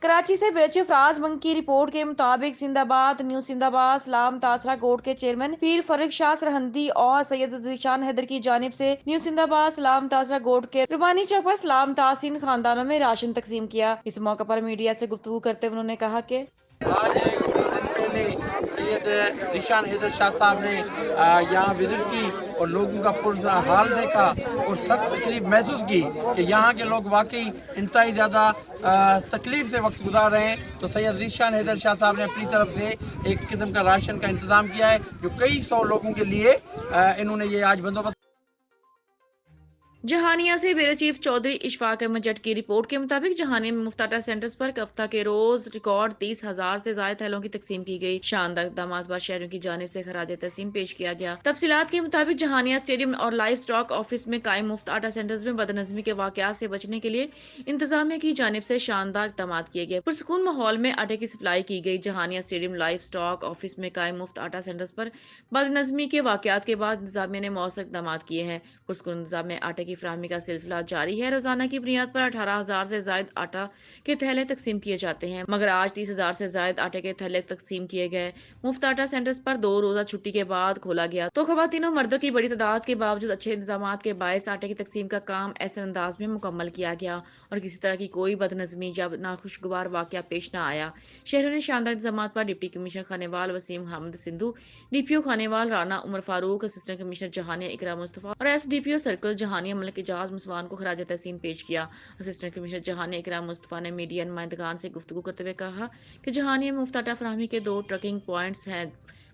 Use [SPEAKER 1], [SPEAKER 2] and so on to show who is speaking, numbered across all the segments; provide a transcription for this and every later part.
[SPEAKER 1] कराची से bureau chief राज मंग की रिपोर्ट के मुताबिक सिंदाबाद, न्यू सिंदाबाद, सलाम तासरा कोर्ट के चेयरमैन पीर फरीक शाह सरहंदी और सैयद जीशान हैदर की जानिब से न्यू सिंदाबाद, सलाम तासरा कोर्ट के रुबानी चौक पर सलाम तासीन खानदानों में राशन तकसीम किया। इस मौके पर मीडिया से गुफ्तगू करते हुए उन्होंने कहा कि
[SPEAKER 2] आज एक दिन पहले सैयद जीशान हैदर शाह साहब ने यहाँ विजिट की और लोगों का पुरसा हाल देखा और सख्त तकलीफ महसूस की कि यहाँ के लोग वाकई इंतहाई ज़्यादा तकलीफ से वक्त गुजार रहे हैं। तो सैयद जीशान हैदर शाह साहब ने अपनी तरफ से एक किस्म का राशन का इंतज़ाम किया है जो कई सौ लोगों के लिए इन्होंने ये आज बंदोबस्त।
[SPEAKER 1] जहानिया से ब्यूरो चीफ चौधरी इशफाक अहमद जट की रिपोर्ट के मुताबिक जहानिया में मुफ्त आटा सेंटर्स पर हफ्ता के रोज रिकॉर्ड 30,000 से ज्यादा थैलों की तकसीम की गई। शानदार इक़दामात बाद शहरियों की जानिब से खराज तहसीन पेश किया गया। तफसीलात के मुताबिक जहानिया स्टेडियम और लाइव स्टॉक ऑफिस में कायम मुफ्त आटा सेंटर्स में बदनज़मी के वाक़यात से बचने के लिए इंतजामिया की जानिब से शानदार इक़दामात किए गए। पुरसकून माहौल में आटे की सप्लाई की गई। Jahania stadium live stock office में कायम मुफ्त आटा सेंटर्स पर बदनज़मी के वाक़यात के बाद इंतजामिया ने मौसर इक़दामात किए हैं। पुरसकून इंतजाम में आटे की फराहमी का सिलसिला जारी है। रोजाना की बुनियाद पर 18,000 से ज्यादा आटा के थैले तकसीम किए जाते हैं, मगर आज 30,000 से ज्यादा आटे के थैले तकसीम किए गए। मुफ्त आटा सेंटर्स पर 2 रोजा छुट्टी के बाद खोला गया तो खवातीन और मर्दों की बड़ी तादाद के बावजूद अच्छे इंतजाम के बायस आटे की तकसीम का काम ऐसे अंदाज में मुकम्मल किया गया और किसी तरह की कोई बदनज़मी या नाखुशगवार वाकया पेश न आया। शहरों ने शानदार इंतजाम पर deputy commissioner Khanewal Waseem Ahmed Sindhu, DPO Khanewal Rana Umar Farooq, assistant commissioner Jahania Ikram Mustafa और एसडीपीओ सर्कल जहानिया मलिक इजाज मुसवान को खराज तहसीन पेश किया। असिस्टेंट कमिश्नर जहानिया इकराम मुस्तफा ने मीडिया नुमाइंदगान से गुफ्तगू करते हुए कहा कि जहानिया में मुफ्त आटा फराहमी के 2 ट्रकिंग पॉइंट्स हैं।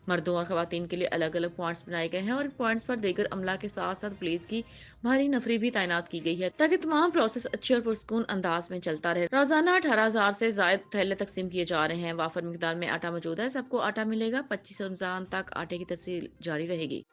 [SPEAKER 1] मर्दों और खवातीन के लिए अलग अलग पॉइंट्स बनाए गए हैं और इन पॉइंट्स पर दीगर अमला के साथ साथ पुलिस की भारी नफरी भी तैनात की गई है ताकि तमाम प्रोसेस अच्छे और पुरसकून अंदाज में चलता रहे। रोजाना 18,000 से ज्यादा थैले तकसीम किए जा रहे हैं। वाफर मिकदार में आटा मौजूद है। सबको आटा मिलेगा। 25 रमजान तक आटे की तस्सील जारी रहेगी।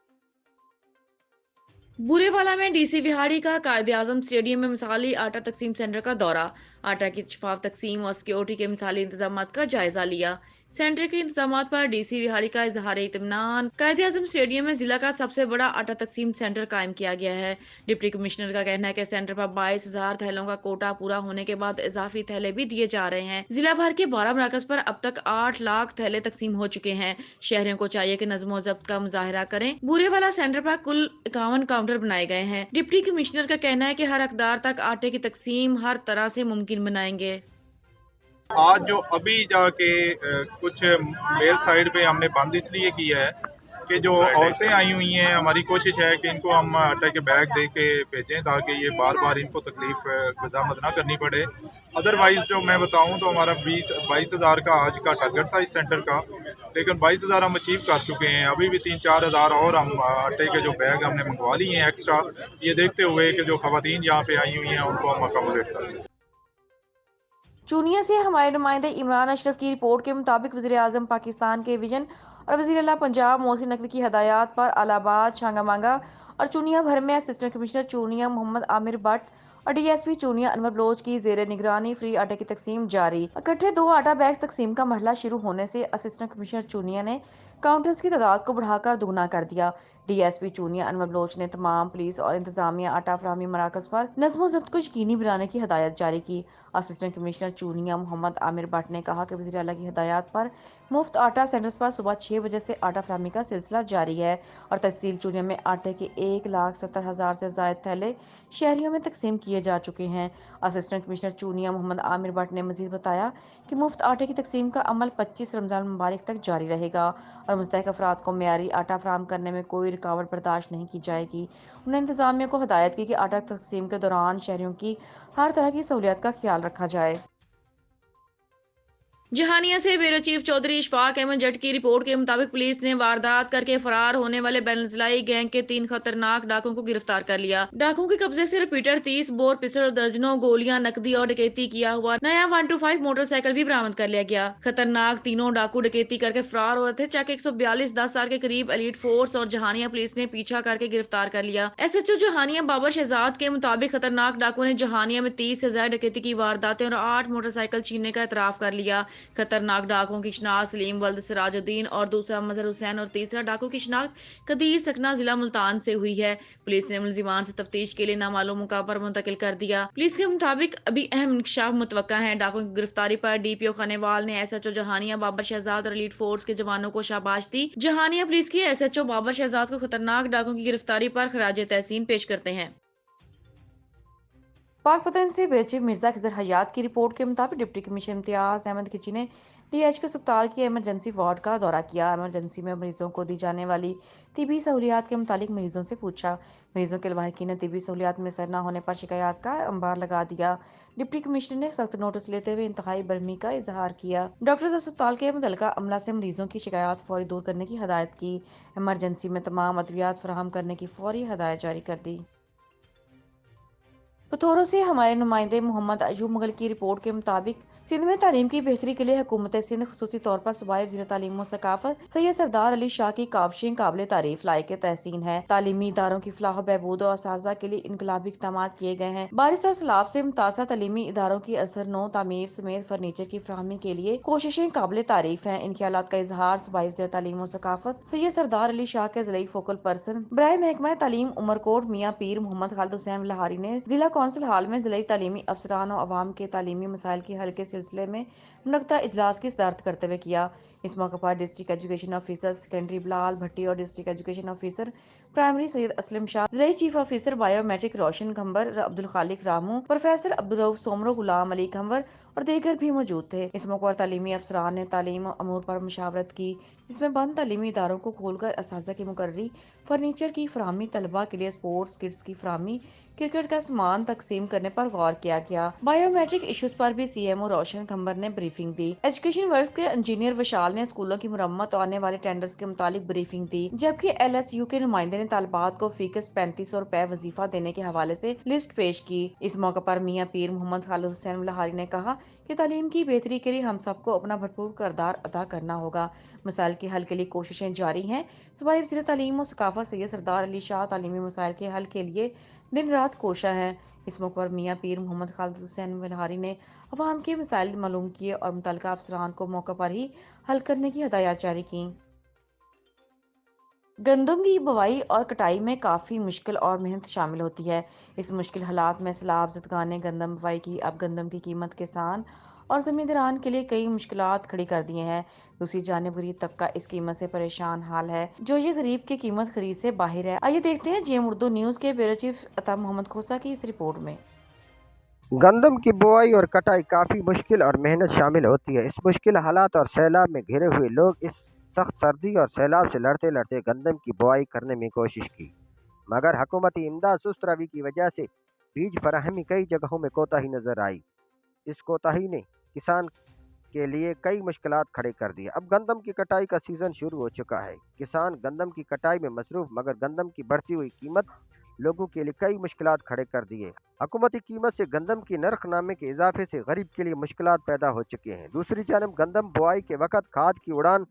[SPEAKER 1] बुरेवाला में डीसी विहाड़ी का कायद-ए-आज़म स्टेडियम में मिसाली आटा तकसीम सेंटर का दौरा। आटा की शफाफ तकसीम और सिक्योरिटी के मिसाली इंतजामात का जायजा लिया। सेंटर के इंतजामात पर डीसी विहाड़ी का इजहार इत्मीनान। कायद-ए-आज़म स्टेडियम में जिला का सबसे बड़ा आटा तकसीम सेंटर कायम किया गया है। डिप्टी कमिश्नर का कहना है कि सेंटर पर 22,000 थैलों का कोटा पूरा होने के बाद इजाफी थैले भी दिए जा रहे हैं। जिला भर के 12 मराकज पर अब तक 8 लाख थैले तकसीम हो चुके हैं। शहरियों को चाहिए कि नज़्म व ज़ब्त का मुजाहिरा करें। बुरेवाला सेंटर पर कुल 51 काउंटर बनाए गए हैं। डिप्टी कमिश्नर का कहना है कि हर हकदार तक आटे की तकसीम हर तरह से मुमकिन बनाएंगे।
[SPEAKER 3] आज जो अभी जाके कुछ मेल साइड पे हमने बंद इसलिए किया है कि जो औरतें आई हुई हैं, हमारी कोशिश है कि इनको हम आटे के बैग दे के भेजें ताकि ये बार बार इनको तकलीफ गुजामत ना करनी पड़े। अदरवाइज़ जो मैं बताऊं तो हमारा 22,000 का आज का टारगेट था इस सेंटर का, लेकिन 22,000 हम अचीव कर चुके हैं। अभी भी 3-4 हज़ार और हम आटे के जो बैग हमने मंगवा लिए हैं एक्स्ट्रा, ये देखते हुए कि जो खवातीन यहाँ पे आई हुई हैं उनको हम अकोमोडेट कर सकें।
[SPEAKER 1] चूनिया से हमारे नुमाइंदे इमरान अशरफ की रिपोर्ट के मुताबिक वज़ीर आज़म पाकिस्तान के विजन और वज़ीर आला पंजाब मोहसिन नकवी की हदायत पर अलाहाबाद, शांगामांगा और चूनिया भर में असिस्टेंट कमिश्नर चूनिया मोहम्मद आमिर भट्ट और डीएसपी चूनिया अनवर बलोच की जेर निगरानी फ्री आटे की तकसीम जारी। इकट्ठे 2 आटा बैग तकसीम का मरहला शुरू होने से असिस्टेंट कमिश्नर चूनिया ने काउंटर्स की तादाद को बढ़ाकर दुगना कर दिया। डीएसपी चूनिया अनवर बलोच ने तमाम पुलिस और इंतजामिया आटा फराहमी मराकज पर नज़्म व ज़ब्त को यकीनी बनाने की हदायत जारी की। असिस्टेंट कमिश्नर चूनिया मोहम्मद आमिर भट्ट ने कहा कि वज़ीर आला की हदायत पर मुफ्त आटा सेंटर्स पर सुबह 6 बजे से आटा फराहमी का सिलसिला जारी है और तहसील चूनिया में आटे के 1,70,000 से ज्यादा थैले शहरियों में तकसीम किए जा चुके हैं। असिस्टेंट कमिश्नर चूनिया मोहम्मद आमिर भट्ट ने मजीद बताया कि मुफ्त आटे की तकसीम का अमल 25 रमजान मुबारक तक जारी रहेगा और मुस्तहक अफराद को मेयारी आटा फराहम करने में कोई रुकावट बर्दाश्त नहीं की जाएगी। उन्होंने इंतजामिया को हदायत की कि आटा तकसीम के दौरान शहरियों की हर तरह की सहूलियत का ख्याल रखा जाए। जहानिया से ब्यूरो चीफ चौधरी इशफाक अहमद जट की रिपोर्ट के मुताबिक पुलिस ने वारदात करके फरार होने वाले बैनजिलाई गैंग के 3 खतरनाक डाकुओं को गिरफ्तार कर लिया। डाकुओं के कब्जे से रिपीटर 30 बोर पिस्टल और दर्जनों गोलियां, नकदी और डकैती किया हुआ नया 125 मोटरसाइकिल भी बरामद कर लिया गया। खतरनाक तीनों डाकू डकैती करके फरार हुए थे। चक 142 10 साल के करीब एलीट फोर्स और जहानिया पुलिस ने पीछा करके गिरफ्तार कर लिया। SHO जहानिया बाबर शहजाद के मुताबिक खतरनाक डाकू ने जहानिया में 30 से ज्यादा डकैती की वारदातें और 8 मोटरसाइकिल छीनने का एतराफ कर लिया। खतरनाक डाकुओं की शिनाख्त सलीम वल्द सिराजुद्दीन और दूसरा मजहर हुसैन और तीसरा डाकू की शिनाख्त कदीर सकना जिला मुल्तान से हुई है। पुलिस ने मुलजिमान से तफ्तीश के लिए नामालूम मकाम पर मुंतकिल कर दिया। पुलिस के मुताबिक अभी अहम इंकशाफ मुतवक्का है। डाकुओं की गिरफ्तारी पर डीपीओ खानेवाल ने एसएचओ जहानिया बाबर शहजाद और एलीट फोर्स के जवानों को शाबाश दी। जहानिया पुलिस की एसएचओ बाबर शहजाद को खतरनाक डाकुओं की गिरफ्तारी पर खराज तहसीन पेश करते हैं। पाक पतन से बेचीफ मिर्जा खिजर हयात की रिपोर्ट के मुताबिक डिप्टी कमिश्नर इम्तियाज अहमद खिची ने डीएच के अस्पताल की इमरजेंसी वार्ड का दौरा किया। इमरजेंसी में मरीजों को दी जाने वाली तिबी सहूलियात के मुतालिक मरीजों से पूछा। मरीजों के लवाहिकीन ने तिबी सहूलियात में सर न होने पर शिकायत का अंबार लगा दिया। डिप्टी कमिश्नर ने सख्त नोटिस लेते हुए इंतहाई बरहमी का इजहार किया। डॉक्टर्स अस्पताल के मुतल्लिका अमला से मरीजों की शिकायत फौरी दूर करने की हदायत की। इमरजेंसी में तमाम अद्वियात फराहम करने की फौरी हदायत जारी कर दी। पथौरों से हमारे नुमाइंदे मोहम्मद अयूब मुगल की रिपोर्ट के मुताबिक सिंध में तालीम की बेहतरी के लिए हुकूमत सिंध खुसूसी तौर पर सूबाई वज़ीर तालीम व सकाफत सैयद सरदार अली शाह की काविशें काबिल तारीफ लायक तहसीन है। तालीमी इदारों की फलाह बहबूद और असातिज़ा के लिए इनकलाबी इक़दाम किए गए हैं। बारिश और सैलाब से मुतासर तालीमी इदारों की असर नो तामीर समेत फर्नीचर की फराहमी के लिए कोशिशें काबिल तारीफ हैं। इन ख्यालात का इजहार सूबाई वज़ीर तालीम व सकाफत सैयद सरदार अली शाह के ज़िला फोकल पर्सन बराए महकमा तालीम उमरकोट मियाँ पीर मोहम्मद खालिद हुसैन लहारी ने जिला कौंसिल हाल में जिला तालीमी अफसरान और अवाम के तालीमी मसाइल के हल के सिलसिले में मुनक्कदा इजलास की सदारत करते हुए किया। इस मौके पर district education officer secondary Bilal Bhatti और district education officer primary Syed Aslam Shah, जिला chief officer biometric Roshan Khambar, Abdul Khaliq Ramu, professor Abdul Rauf Soomro, Ghulam Ali Khanwar और दीगर भी मौजूद थे। इस मौके पर तालीमी अफसरान ने तालीम अमूर पर मुशावरत की, जिसमें बंद तालीमी इदारों को खोलकर असातिज़ा की मुकर्ररी, फर्नीचर की फराहमी, तलबा के लिए स्पोर्ट्स किट्स की फराहमी, क्रिकेट का सामान तकसीम करने पर गौर किया गया। बायोमेट्रिक इश्यूज पर भी सीएमओ रोशन खंबर ने ब्रीफिंग दी। एजुकेशन वर्क के इंजीनियर विशाल ने स्कूलों की मुरम्मत और आने वाले टेंडर्स के मुतालिक ब्रीफिंग दी, जबकि एलएसयू के नुमाइंदे ने तालिबात को फीकस 3500 रुपए वजीफा देने के हवाले से लिस्ट पेश की। इस मौके पर मियाँ पीर मोहम्मद खालिद हुसैन लहारी ने कहा कि तालीम की बेहतरी के लिए हम सबको अपना भरपूर किरदार अदा करना होगा। मसाइल के हल के लिए कोशिशें जारी हैं। सूबाई वज़ीर तालीम और सकाफत सैयद सरदार अली शाह तालीमी मसाइल के हल के लिए दिन रात कोशा है। इस मौके पर मियाँ पीर मोहम्मद खालिद हुसैन लहारी ने अवाम के मसाइल मालूम किए और मुतल्लिका अफसरान को मौके पर ही हल करने की हदायत जारी की। गंदम की बुवाई और कटाई में काफ़ी मुश्किल और मेहनत शामिल होती है। इस मुश्किल हालात में सैलाब ज़दगां ने गंदम बुवाई की। अब गंदम की कीमत किसान और ज़मींदारान के लिए कई मुश्किलात खड़ी कर दिए हैं। दूसरी जानिब गरीब तबका इस कीमत से परेशान हाल है, जो ये गरीब की कीमत खरीद से बाहर है। आइए देखते हैं जीएम उर्दू न्यूज़ के ब्यूरो चीफ अता मोहम्मद खोसा की इस रिपोर्ट में।
[SPEAKER 4] गंदम की बुआई और कटाई काफ़ी मुश्किल और मेहनत शामिल होती है। इस मुश्किल हालात और सैलाब में घिरे हुए लोग इस सख्त सर्दी और सैलाब से लड़ते लड़ते गंदम की बुआई करने में कोशिश की, मगर हुकूमती इमदाद सुस्त रवि की वजह से बीज फराहमी कई जगहों में कोताही नजर आई। इस कोताही ने किसान के लिए कई मुश्किलात खड़े कर दिए। अब गंदम की कटाई का सीज़न शुरू हो चुका है। किसान गंदम की कटाई में मसरूफ, मगर गंदम की बढ़ती हुई कीमत लोगों के लिए कई मुश्किलात खड़े कर दिए। हुकूमती कीमत से गंदम की नरखनामे के इजाफे से गरीब के लिए मुश्किलात पैदा हो चुके हैं। दूसरी जानब गंदम बुआई के वक्त खाद की उड़ान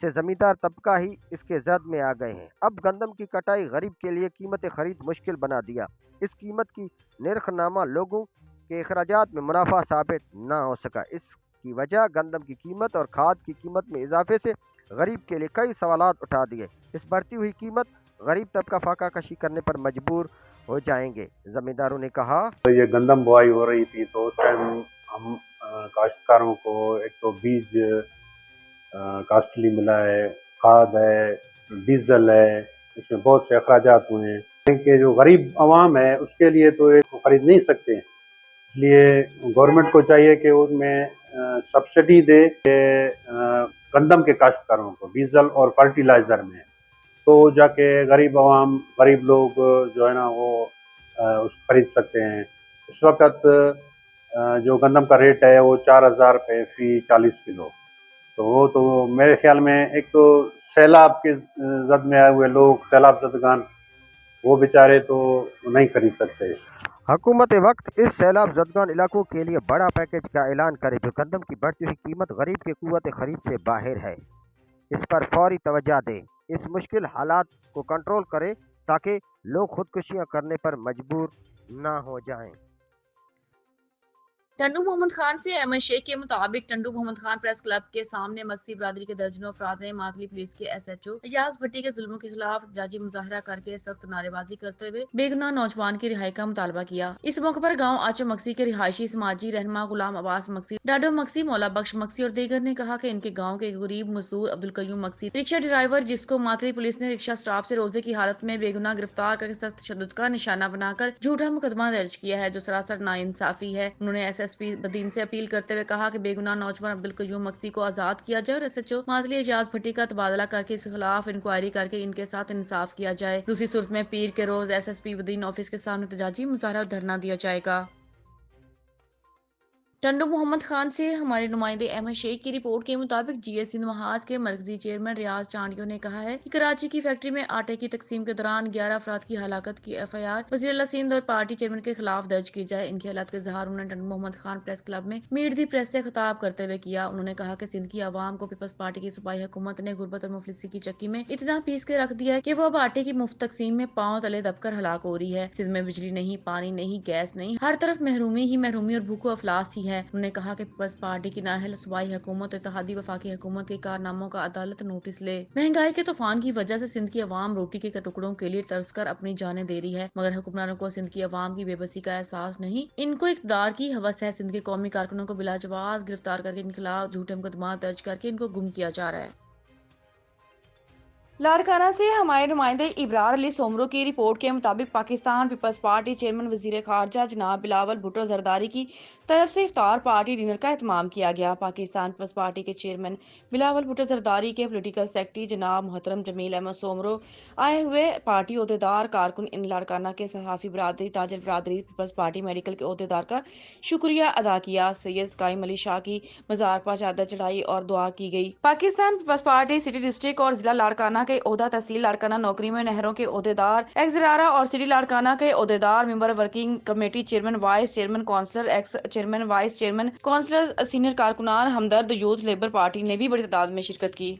[SPEAKER 4] से जमींदार तबका ही इसके जद में आ गए हैं। अब गंदम की कटाई गरीब के लिए कीमत खरीद मुश्किल बना दिया। इस कीमत की नरखनामा लोगों के अखराजात में मुनाफा साबित न हो सका। इसकी वजह गंदम की कीमत और खाद की कीमत में इजाफे से गरीब के लिए कई सवालात उठा दिए। इस बढ़ती हुई कीमत गरीब तबका फाका कशी करने पर मजबूर हो जाएंगे। जमींदारों ने कहा,
[SPEAKER 5] तो ये गंदम बुआई हो रही थी तो उस टाइम हम काश्तकारों को एक तो बीज कास्टली मिला है, खाद है, डीजल है, इसमें बहुत से अखराजात हुए हैं कि जो गरीब आवाम है उसके लिए तो ये खरीद नहीं सकते हैं। इसलिए गवर्नमेंट को चाहिए कि उसमें सब्सिडी दे गंदम के काश्तकारों को डीजल और फर्टिलाइज़र में, तो जाके गरीब आवाम, गरीब लोग जो है ना वो उस खरीद सकते हैं। इस वक्त जो गंदम का रेट है वो 4000 रुपये फी 40 किलो। तो वो तो मेरे ख्याल में एक तो सैलाब के जद में आए हुए लोग, सैलाब ज़दगान, वो बेचारे तो नहीं खरीद सकते।
[SPEAKER 4] हुकूमत वक्त इस सैलाब ज़दगान इलाकों के लिए बड़ा पैकेज का ऐलान करे जो गंदम की बढ़ती हुई कीमत गरीब की कुव्वत खरीद से बाहर है। इस पर फौरी तवज्जो दे, इस मुश्किल हालात को कंट्रोल करे ताकि लोग खुदकुशियां करने पर मजबूर ना हो जाएं।
[SPEAKER 1] ٹنڈو محمد خان سے احمد شیخ کے مطابق ٹنڈو محمد خان پریس کلب کے سامنے مکسی برادری کے درجنوں افراد نے ماتلی پولیس کے ایس ایچ او ایاز بھٹی کے ظلموں کے خلاف احتجاجی مظاہرہ کر کے سخت نعرے بازی کرتے ہوئے بے گناہ نوجوان کی رہائی کا مطالبہ کیا۔ اس موقع پر گاؤں آچو مکسی کے رہائشی سماجی رہنما غلام عباس مکسی، ڈاڈو مکسی، مولا بخش مکسی اور دیگر نے کہا کہ ان کے گاؤں کے ایک غریب مزدور عبدالقیوم مکسی رکشہ ڈرائیور، جس کو ماتلی پولیس نے رکشہ اسٹاپ سے روزے کی حالت میں بے گناہ گرفتار کر کے سخت تشدد کا نشانہ بنا کر جھوٹا مقدمہ درج کیا ہے، جو سراسر ناانصافی ہے۔ انہوں نے ایس پی بدین سے اپیل کرتے ہوئے کہا کہ بے گناہ نوجوان عبدالقیوم مکسی کو آزاد کیا جائے اور ایس ایچ او ماتلی ایاز بھٹی کا تبادلہ کر کے اس کے خلاف انکوائری کر کے ان کے ساتھ انصاف کیا جائے۔ دوسری صورت میں پیر کے روز ایس پی بدین آفس کے سامنے احتجاجی مظاہرہ اور دھرنا دیا جائے گا۔ ٹنڈو محمد خان سے ہمارے نمائندے احمد شیخ کی رپورٹ کے مطابق جی ایس سندھ محاذ کے مرکزی چیئرمین ریاض چانڈیو نے کہا ہے کہ کراچی کی فیکٹری میں آٹے کی تقسیم کے دوران 11 افراد کی ہلاکت کی ایف آئی آر وزیر اعلیٰ سندھ اور پارٹی چیئرمین کے خلاف درج کی جائے۔ ان کی حالت کا اظہار انہوں نے ٹنڈو محمد خان پریس کلب میں میٹ دی پریس سے خطاب کرتے ہوئے کیا۔ انہوں نے کہا کہ سندھ کی عوام کو پیپلز پارٹی کی صوبائی حکومت نے غربت اور مفلسی کی چکی میں اتنا پیس کے رکھ دیا ہے کہ وہ اب آٹے کی مفت تقسیم میں پاؤں تلے دب کر ہلاک ہو رہی ہے۔ سندھ میں بجلی نہیں، پانی نہیں، گیس نہیں، ہر طرف محرومی ہی محرومی اور بھوک و افلاس ہی ہے۔ انہوں نے کہا کہ پیپلز پارٹی کی نااہل صوبائی حکومت اور اتحادی وفاقی حکومت کے کارناموں کا عدالت نوٹس لے۔ مہنگائی کے طوفان کی وجہ سے سندھ کی عوام روٹی کے ٹکڑوں کے لیے ترس کر اپنی جانیں دے رہی ہے، مگر حکمرانوں کو سندھ کی عوام کی بے بسی کا احساس نہیں، ان کو اقتدار کی ہوس ہے۔ سندھ کے قومی کارکنوں کو بلا جواز گرفتار کر کے ان کے خلاف جھوٹے مقدمات درج کر کے ان کو گم کیا جا رہا ہے۔ لاڑکانہ سے ہمارے نمائندے ابرار علی سومرو کی رپورٹ کے مطابق پاکستان پیپلز پارٹی چیئرمین وزیر خارجہ جناب بلاول بھٹو زرداری کی طرف سے افطار پارٹی ڈنر کا اہتمام کیا گیا۔ پاکستان پیپلز پارٹی کے چیئرمین بلاول بھٹو زرداری کے پولیٹیکل سیکرٹری جناب محترم جمیل احمد سومرو، آئے ہوئے پارٹی عہدیدار، کارکن ان لاڑکانہ کے صحافی برادری، تاجر برادری، پیپلز پارٹی میڈیکل کے عہدیدار کا شکریہ ادا کیا۔ سید قائم علی شاہ کی مزار پر چادر چڑھائی اور دعا کی گئی۔ پاکستان پیپلز پارٹی سٹی ڈسٹرکٹ اور ضلع لاڑکانہ کے عہدہ تحصیل لاڑکانہ نوکری میں نہروں کے عہدیدار، ایکس زرارہ اور سٹی لاڑکانہ کے عہدیدار، member working committee, chairman, vice chairman councillor, ex chairman, vice chairman councillor, senior کارکنان، ہمدرد یوتھ لیبر پارٹی نے بھی بڑی تعداد میں شرکت کی۔